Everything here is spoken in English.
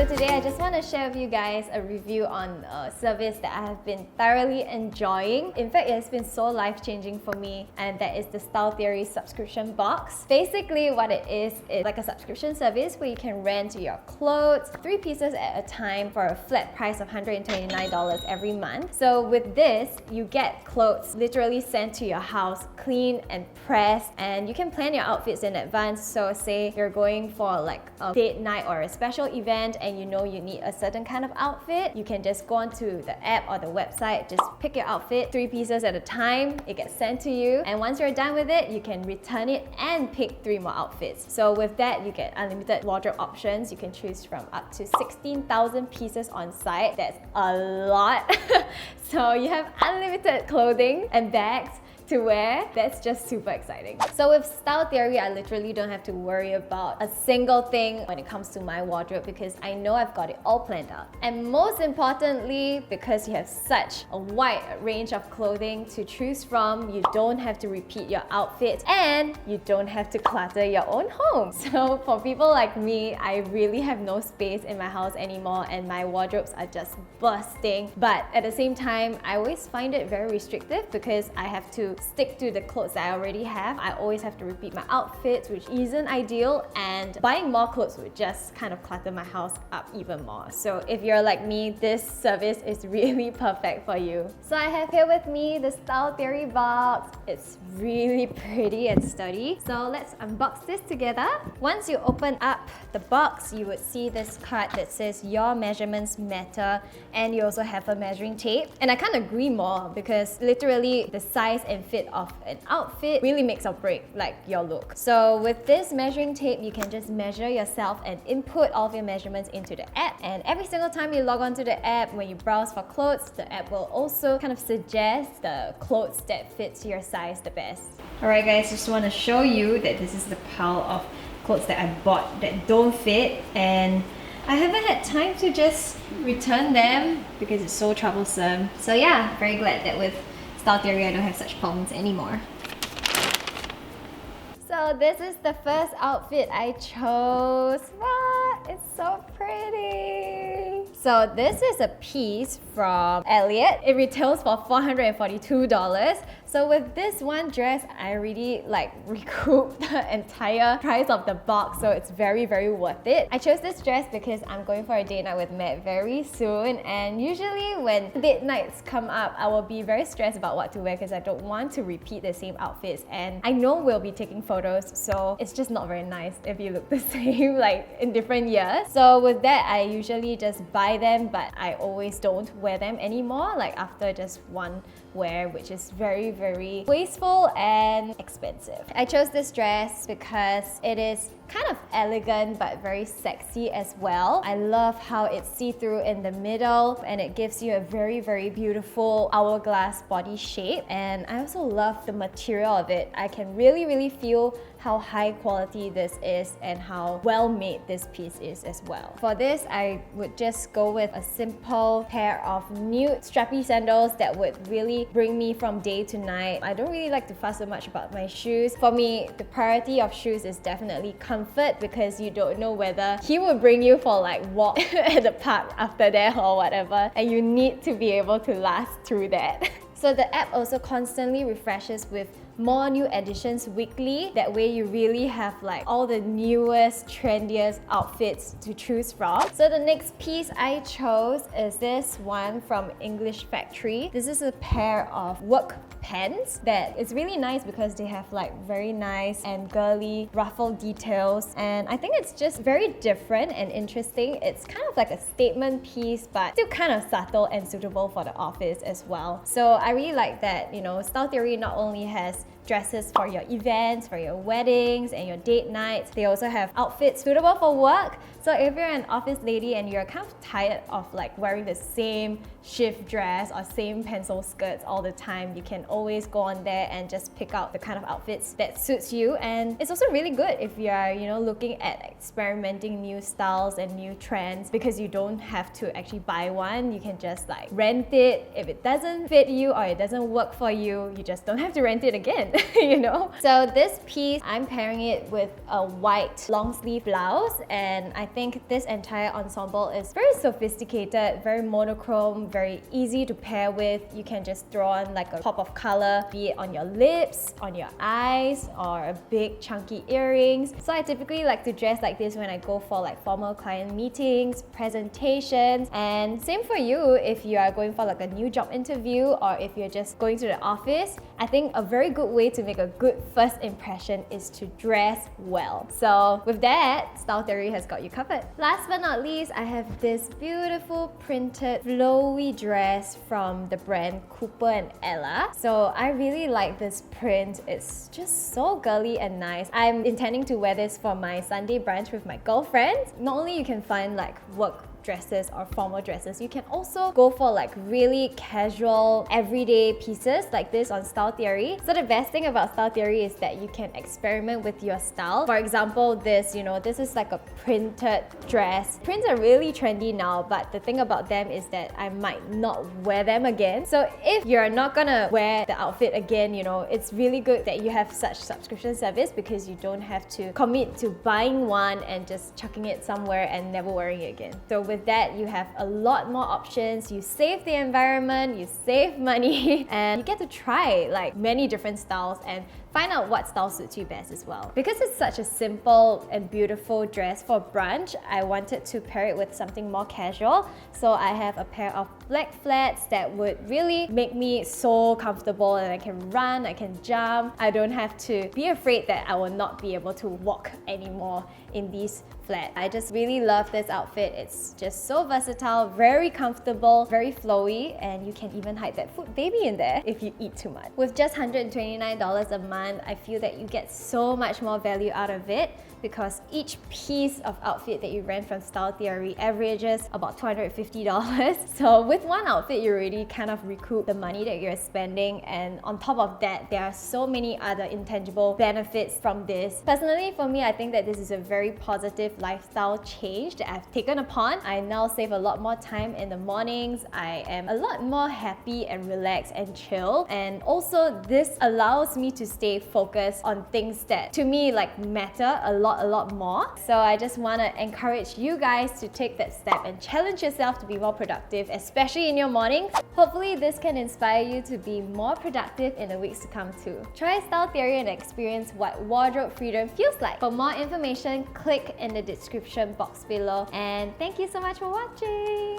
So today I just want to share with you guys a review on a service that I have been thoroughly enjoying. In fact, it has been so life-changing for me, and that is the Style Theory subscription box. Basically, what it is like a subscription service where you can rent your clothes 3 pieces at a time for a flat price of $129 every month. So with this, you get clothes literally sent to your house, clean and pressed, and you can plan your outfits in advance. So say you're going for like a date night or a special event and you know you need a certain kind of outfit, you can just go onto the app or the website, just pick your outfit 3 pieces at a time, it gets sent to you, and once you're done with it, you can return it and pick 3 more outfits. So with that, you get unlimited wardrobe options. You can choose from up to 16,000 pieces on site. That's a lot. So you have unlimited clothing and bags to wear. That's just super exciting. So with Style Theory, I literally don't have to worry about a single thing when it comes to my wardrobe because I know I've got it all planned out. And most importantly, because you have such a wide range of clothing to choose from, you don't have to repeat your outfit and you don't have to clutter your own home. So for people like me, I really have no space in my house anymore and my wardrobes are just bursting. But at the same time, I always find it very restrictive because I have to stick to the clothes that I already have. I always have to repeat my outfits, which isn't ideal, and buying more clothes would just kind of clutter my house up even more. So if you're like me, this service is really perfect for you. So I have here with me the Style Theory box. It's really pretty and sturdy. So let's unbox this together. Once you open up the box, you would see this card that says your measurements matter, and you also have a measuring tape. And I can't agree more because literally the size and fit of an outfit really makes or break like your look. So with this measuring tape, you can just measure yourself and input all of your measurements into the app, and every single time you log onto the app, when you browse for clothes, the app will also kind of suggest the clothes that fits your size the best. Alright guys, just want to show you that this is the pile of clothes that I bought that don't fit, and I haven't had time to just return them because it's so troublesome. So yeah, very glad that with Style Theory I don't have such problems anymore. So this is the first outfit I chose. What? It's so pretty. So this is a piece from Elliot. It retails for $442. So with this one dress, I already recouped the entire price of the box, so it's very, very worth it. I chose this dress because I'm going for a date night with Matt very soon, and usually when date nights come up, I will be very stressed about what to wear because I don't want to repeat the same outfits, and I know we'll be taking photos, so it's just not very nice if you look the same in different years. So with that, I usually just buy them, but I always don't wear them anymore, after just one wear, which is very, very wasteful and expensive. I chose this dress because it is kind of elegant but very sexy as well. I love how it's see-through in the middle and it gives you a very, very beautiful hourglass body shape, and I also love the material of it. I can really, really feel how high quality this is and how well made this piece is as well. For this, I would just go with a simple pair of nude strappy sandals that would really bring me from day to night. I don't really like to fuss so much about my shoes. For me, the priority of shoes is definitely comfort because you don't know whether he will bring you for walk at the park after that or whatever, and you need to be able to last through that. So the app also constantly refreshes with more new editions weekly. That way you really have all the newest, trendiest outfits to choose from. So the next piece I chose is this one from English Factory. This is a pair of work pants that is really nice because they have very nice and girly ruffle details, and I think it's just very different and interesting. It's kind of like a statement piece but still kind of subtle and suitable for the office as well. So I really like that, Style Theory not only has dresses for your events, for your weddings and your date nights, they also have outfits suitable for work. So if you're an office lady and you're kind of tired of wearing the same shift dress or same pencil skirts all the time, you can always go on there and just pick out the kind of outfits that suits you. And it's also really good if you are, looking at experimenting new styles and new trends, because you don't have to actually buy one. You can just rent it. If it doesn't fit you or it doesn't work for you, you just don't have to rent it again. you know? So this piece, I'm pairing it with a white long sleeve blouse, and I think this entire ensemble is very sophisticated, very monochrome, very easy to pair with. You can just throw on like a pop of color, be it on your lips, on your eyes, or a big chunky earrings. So I typically like to dress like this when I go for like formal client meetings, presentations, and same for you if you are going for like a new job interview or if you're just going to the office. I think a very good way to make a good first impression is to dress well. So with that, Style Theory has got you covered. Last but not least, I have this beautiful printed flowy dress from the brand Cooper and Ella. So I really like this print. It's just so girly and nice. I'm intending to wear this for my Sunday brunch with my girlfriends. Not only you can find like work dresses or formal dresses, you can also go for like really casual everyday pieces like this on Style Theory. So the best thing about Style Theory is that you can experiment with your style. For example, this, this is like a printed dress. Prints are really trendy now, but the thing about them is that I might not wear them again. So if you're not gonna wear the outfit again, it's really good that you have such subscription service because you don't have to commit to buying one and just chucking it somewhere and never wearing it again. So with that, you have a lot more options. You save the environment, you save money, and you get to try like many different styles and find out what style suits you best as well. Because it's such a simple and beautiful dress for brunch, I wanted to pair it with something more casual. So I have a pair of black flats that would really make me so comfortable, and I can run, I can jump. I don't have to be afraid that I will not be able to walk anymore in these flats. I just really love this outfit. It's just so versatile, very comfortable, very flowy, and you can even hide that food baby in there if you eat too much. With just $129 a month, I feel that you get so much more value out of it because each piece of outfit that you rent from Style Theory averages about $250. So with one outfit, you already kind of recoup the money that you're spending, and on top of that, there are so many other intangible benefits from this. Personally, for me, I think that this is a very positive lifestyle change that I've taken upon. I now save a lot more time in the mornings. I am a lot more happy and relaxed and chill, and also this allows me to stay focused on things that to me like matter a lot more. So I just want to encourage you guys to take that step and challenge yourself to be more productive, especially in your mornings. Hopefully this can inspire you to be more productive in the weeks to come too. Try Style Theory and experience what wardrobe freedom feels like. For more information, click in the description box below, and thank you so much for watching.